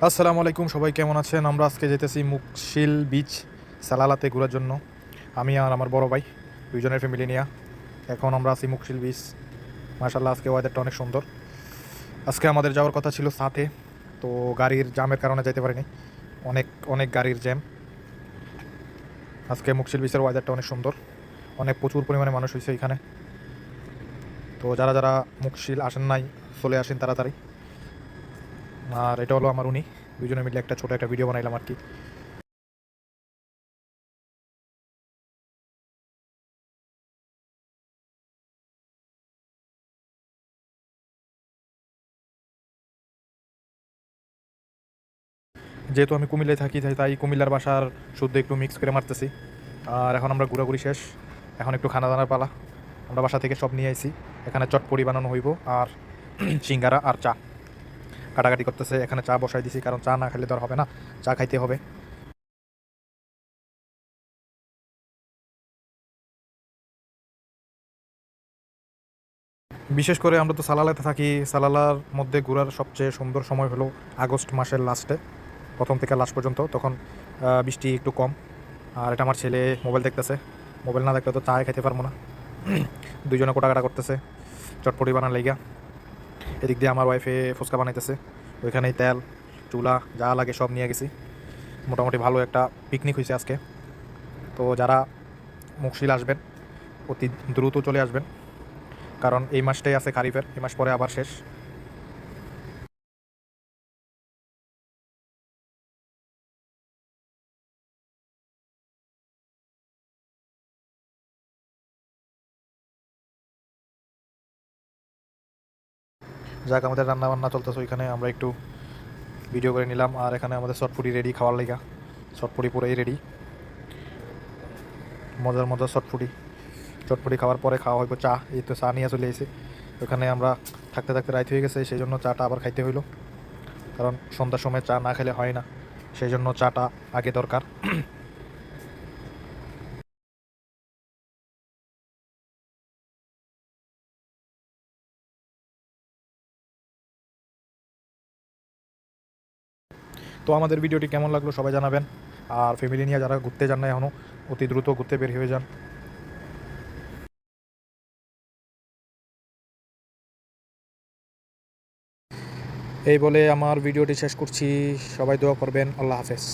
আসসালামু আলাইকুম, সবাই কেমন আছেন? আমরা আজকে যেতেছি মুকশিল বিচ সালালাতে ঘোরার জন্য। আমি আর আমার বড় ভাই দুইজনের ফ্যামিলি নিয়ে এখন আমরা আছি মুকশিল বিচ। মাশাল্লাহ, আজকে ওয়েদারটা অনেক সুন্দর। আজকে আমাদের যাওয়ার কথা ছিল সাথে, তো গাড়ির জ্যামের কারণে যেতে পারিনি। অনেক অনেক গাড়ির জ্যাম। আজকে মুকশিল বিচের ওয়েদারটা অনেক সুন্দর, অনেক প্রচুর পরিমাণে মানুষ হয়েছে এখানে। তো যারা যারা মুকশিল আসেন নাই, চলে আসেন তাড়াতাড়ি। আর এটা হলো আমার উনি, দুজনে মিলে একটা ছোটো একটা ভিডিও বানাইলাম আর কি। যেহেতু আমি কুমিল্লায় থাকি, তাই কুমিল্লার বাসার শুদ্ধ একটু মিক্স করে মারতেছি। আর এখন আমরা ঘোরাঘুরি শেষ, এখন একটু খানা দানার পালা। আমরা বাসা থেকে সব নিয়ে আইছি। এখানে চটপড়ি বানানো হইব আর সিঙ্গারা আর চা কাটাকাটি করতেছে। এখানে চা বসাই দিছি, কারণ চা না খেলে তো আর হবে না, চা খাইতে হবে। বিশেষ করে আমরা তো সালালাতে থাকি, সালালার মধ্যে ঘোরার সবচেয়ে সুন্দর সময় হলো আগস্ট মাসের লাস্টে, প্রথম থেকে লাস্ট পর্যন্ত। তখন বৃষ্টি একটু কম। আর এটা আমার ছেলে মোবাইল দেখতেছে, মোবাইল না দেখলে তো চা খাইতে পারবো না। দুইজনে কোটাকাটা করতেছে চটপটি বানার লাইগা। এদিক দিয়ে আমার ওয়াইফে ফুচকা বানাইতেছে, ওইখানেই তেল চুলা যা লাগে সব নিয়ে গেছি। মোটামুটি ভালো একটা পিকনিক হয়েছে আজকে। তো যারা মুকশিল আসবেন অতি দ্রুত চলে আসবেন, কারণ এই মাসটাই আছে খারিফের, এই মাস পরে আবার শেষ। যাক, আমাদের রান্না বান্না চলতেছে ওইখানে, আমরা একটু ভিডিও করে নিলাম। আর এখানে আমাদের চটপটি রেডি খাওয়ার লাইগা, চটপটি পুরাই রেডি। মজার মজার চটপটি, চটপটি খাওয়ার পরে খাওয়া হইব চা। এই তো চা নিয়ে চলে এসেছি। ওখানে আমরা থাকতে থাকতে রাইত হয়ে গেছে, সেই জন্য চাটা আবার খাইতে হইলো, কারণ সন্ধ্যার সময় চা না খেলে হয় না, সেই জন্য চাটা আগে দরকার। তো আমাদের ভিডিওটি কেমন লাগলো সবাই জানাবেন। আর ফ্যামিলি নিয়ে যারা ঘুরতে যান না এখনও, অতি দ্রুত ঘুরতে বের হয়ে যান। এই বলে আমার ভিডিওটি শেষ করছি। সবাই দোয়া করবেন। আল্লাহ হাফেজ।